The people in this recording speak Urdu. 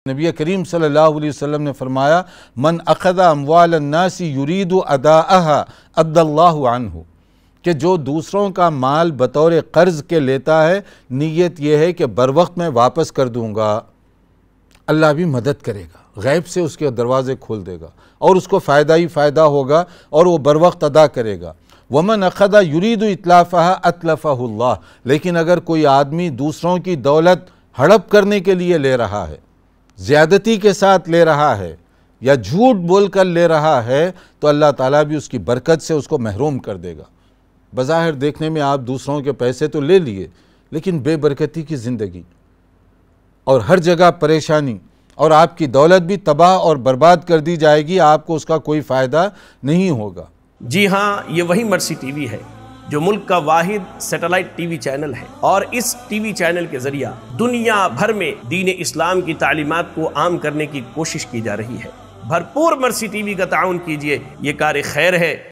نبی کریم صلی اللہ علیہ وسلم نے فرمایا من اخذ اموال الناس یرید اداءها ادى اللہ عنہ، کہ جو دوسروں کا مال بطور قرض کے لیتا ہے، نیت یہ ہے کہ بروقت میں واپس کر دوں گا، اللہ بھی مدد کرے گا، غیب سے اس کے دروازے کھول دے گا اور اس کو فائدہ ہی فائدہ ہوگا اور وہ بروقت ادا کرے گا۔ ومن اخذ یرید اتلافها اتلفہ اللہ، لیکن اگر کوئی آدمی دوسروں کی دولت ہڑپ کرنے کے لیے لے رہا ہے، زیادتی کے ساتھ لے رہا ہے یا جھوٹ بول کر لے رہا ہے، تو اللہ تعالیٰ بھی اس کی برکت سے اس کو محروم کر دے گا۔ بظاہر دیکھنے میں آپ دوسروں کے پیسے تو لے لیے، لیکن بے برکتی کی زندگی اور ہر جگہ پریشانی، اور آپ کی دولت بھی تباہ اور برباد کر دی جائے گی، آپ کو اس کا کوئی فائدہ نہیں ہوگا۔ جی ہاں، یہ وہی مرسی ٹی وی ہے جو ملک کا واحد سیٹلائٹ ٹی وی چینل ہے، اور اس ٹی وی چینل کے ذریعہ دنیا بھر میں دین اسلام کی تعلیمات کو عام کرنے کی کوشش کی جا رہی ہے۔ بھرپور مرسی ٹی وی کا تعاون کیجئے، یہ کار خیر ہے۔